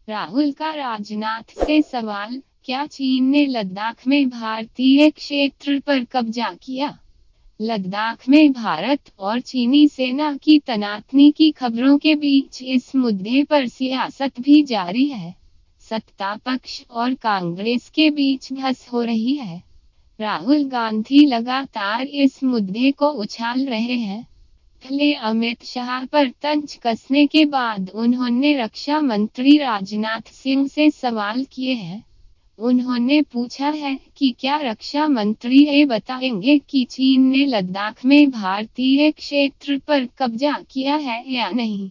राहुल का राजनाथ से सवाल, क्या चीन ने लद्दाख में भारतीय क्षेत्र पर कब्जा किया? लद्दाख में भारत और चीनी सेना की तनातनी की खबरों के बीच इस मुद्दे पर सियासत भी जारी है। सत्ता पक्ष और कांग्रेस के बीच बहस हो रही है। राहुल गांधी लगातार इस मुद्दे को उछाल रहे हैं। पहले अमित शाह पर तंज कसने के बाद उन्होंने रक्षा मंत्री राजनाथ सिंह से सवाल किए हैं। उन्होंने पूछा है कि क्या रक्षा मंत्री ये बताएंगे कि चीन ने लद्दाख में भारतीय क्षेत्र पर कब्जा किया है या नहीं।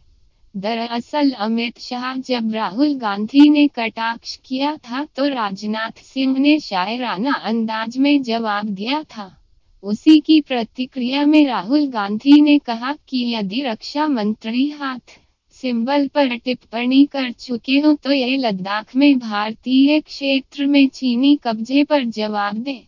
दरअसल अमित शाह जब राहुल गांधी ने कटाक्ष किया था तो राजनाथ सिंह ने शायराना अंदाज में जवाब दिया था। उसी की प्रतिक्रिया में राहुल गांधी ने कहा कि यदि रक्षा मंत्री हाथ सिंबल पर टिप्पणी कर चुके हो तो ये लद्दाख में भारतीय क्षेत्र में चीनी कब्जे पर जवाब दें।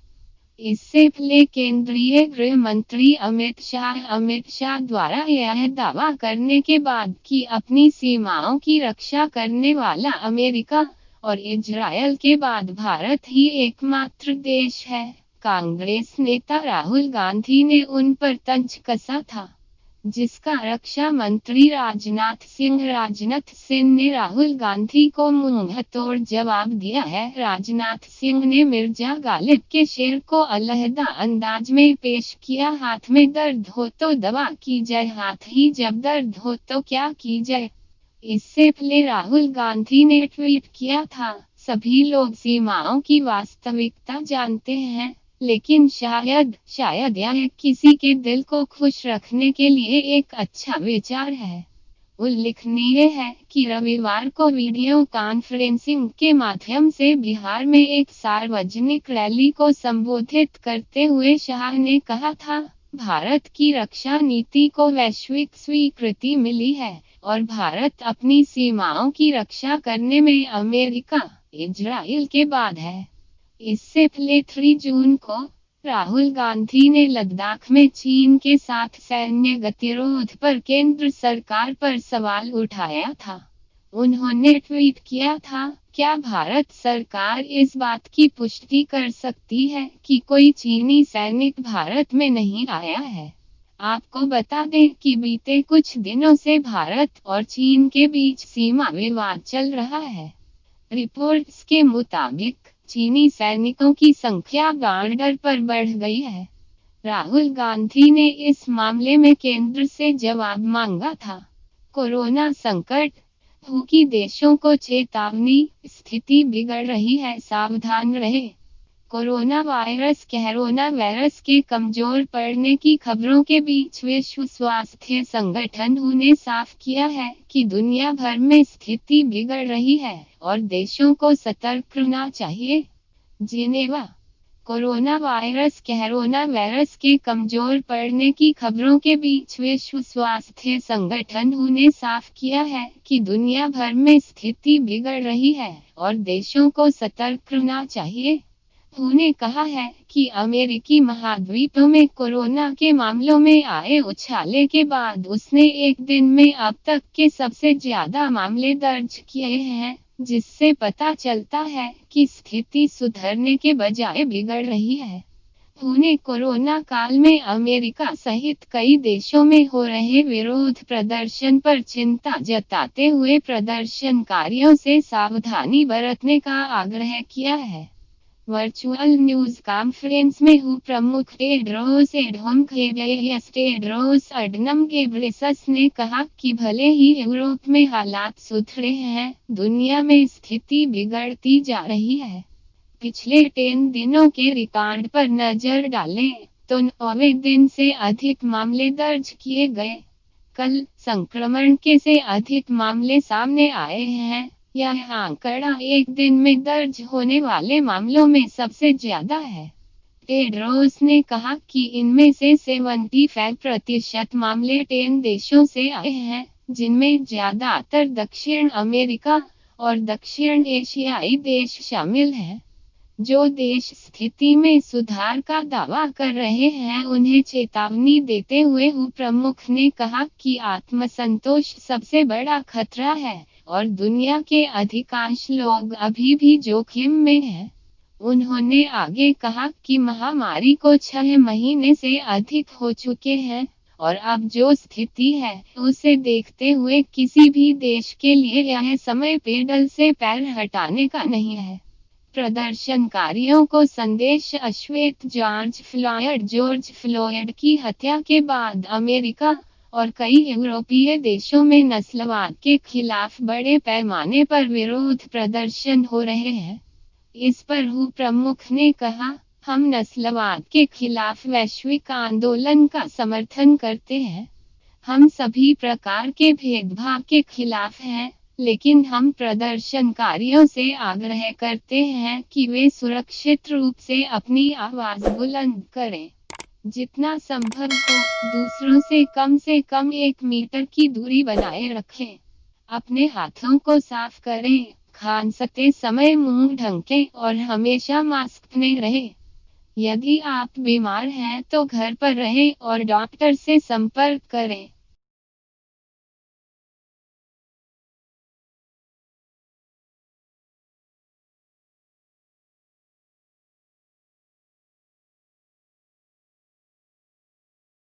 इससे पहले केंद्रीय गृह मंत्री अमित शाह द्वारा यह दावा करने के बाद कि अपनी सीमाओं की रक्षा करने वाला अमेरिका और इजरायल के बाद भारत ही एकमात्र देश है, कांग्रेस नेता राहुल गांधी ने उन पर तंज कसा था, जिसका रक्षा मंत्री राजनाथ सिंह ने राहुल गांधी को मुंहतोड़ जवाब दिया है। राजनाथ सिंह ने मिर्जा गालिब के शेर को अलहदा अंदाज में पेश किया, हाथ में दर्द हो तो दवा की जाए, हाथ ही जब दर्द हो तो क्या की जाए। इससे पहले राहुल गांधी ने ट्वीट किया था, सभी लोग सीमाओं की वास्तविकता जानते हैं, लेकिन शायद यह किसी के दिल को खुश रखने के लिए एक अच्छा विचार है। उल्लेखनीय है कि रविवार को वीडियो कॉन्फ्रेंसिंग के माध्यम से बिहार में एक सार्वजनिक रैली को संबोधित करते हुए शाह ने कहा था, भारत की रक्षा नीति को वैश्विक स्वीकृति मिली है और भारत अपनी सीमाओं की रक्षा करने में अमेरिका, इजराइल के बाद है। इससे पहले 3 जून को राहुल गांधी ने लद्दाख में चीन के साथ सैन्य गतिरोध पर केंद्र सरकार पर सवाल उठाया था। उन्होंने ट्वीट किया था, क्या भारत सरकार इस बात की पुष्टि कर सकती है कि कोई चीनी सैनिक भारत में नहीं आया है? आपको बता दें कि बीते कुछ दिनों से भारत और चीन के बीच सीमा विवाद चल रहा है। रिपोर्ट्स के मुताबिक चीनी सैनिकों की संख्या बॉर्डर पर बढ़ गई है। राहुल गांधी ने इस मामले में केंद्र से जवाब मांगा था। कोरोना संकट, भूखी देशों को चेतावनी, स्थिति बिगड़ रही है, सावधान रहे। कोरोना वायरस के कमजोर पड़ने की खबरों के बीच विश्व स्वास्थ्य संगठन ने साफ किया है कि दुनिया भर में स्थिति बिगड़ रही है और देशों को सतर्क रहना चाहिए। जिनेवा, कोरोना वायरस के कमजोर पड़ने की खबरों के बीच विश्व स्वास्थ्य संगठन ने साफ किया है कि दुनिया भर में स्थिति बिगड़ रही है और देशों को सतर्क रहना चाहिए। उन्होंने कहा है कि अमेरिकी महाद्वीप में कोरोना के मामलों में आए उछाले के बाद उसने एक दिन में अब तक के सबसे ज्यादा मामले दर्ज किए हैं, जिससे पता चलता है कि स्थिति सुधरने के बजाय बिगड़ रही है। उन्हें कोरोना काल में अमेरिका सहित कई देशों में हो रहे विरोध प्रदर्शन पर चिंता जताते हुए प्रदर्शनकारियों से सावधानी बरतने का आग्रह किया है। वर्चुअल न्यूज कॉन्फ्रेंस में प्रमुख टेड्रोस अडनम घेब्रेयेसस ने कहा कि भले ही यूरोप में हालात सुधरे हैं, दुनिया में स्थिति बिगड़ती जा रही है। पिछले 10 दिनों के रिकॉर्ड पर नजर डालें तो 9वें दिन से अधिक मामले दर्ज किए गए। कल संक्रमण के से अधिक मामले सामने आए हैं। यह आंकड़ा एक दिन में दर्ज होने वाले मामलों में सबसे ज्यादा है। टेड्रोस ने कहा कि इनमें से 75% मामले 10 देशों से आए हैं, जिनमें ज्यादातर दक्षिण अमेरिका और दक्षिण एशियाई देश शामिल हैं। जो देश स्थिति में सुधार का दावा कर रहे हैं उन्हें चेतावनी देते हुए उप प्रमुख ने कहा कि आत्मसंतोष सबसे बड़ा खतरा है और दुनिया के अधिकांश लोग अभी भी जोखिम में हैं। उन्होंने आगे कहा कि महामारी को 6 महीने से अधिक हो चुके हैं और अब जो स्थिति है उसे देखते हुए किसी भी देश के लिए यह समय पेडल से पैर हटाने का नहीं है। प्रदर्शनकारियों को संदेश अश्वेत जॉर्ज फ्लॉयड की हत्या के बाद अमेरिका और कई यूरोपीय देशों में नस्लवाद के खिलाफ बड़े पैमाने पर विरोध प्रदर्शन हो रहे हैं। इस पर उप प्रमुख ने कहा, हम नस्लवाद के खिलाफ वैश्विक आंदोलन का समर्थन करते हैं। हम सभी प्रकार के भेदभाव के खिलाफ हैं, लेकिन हम प्रदर्शनकारियों से आग्रह करते हैं कि वे सुरक्षित रूप से अपनी आवाज बुलंद करें। जितना संभव हो, दूसरों से कम 1 मीटर की दूरी बनाए रखें। अपने हाथों को साफ करें, खांसते समय मुंह ढकें और हमेशा मास्क पहने रहें। यदि आप बीमार हैं तो घर पर रहें और डॉक्टर से संपर्क करें।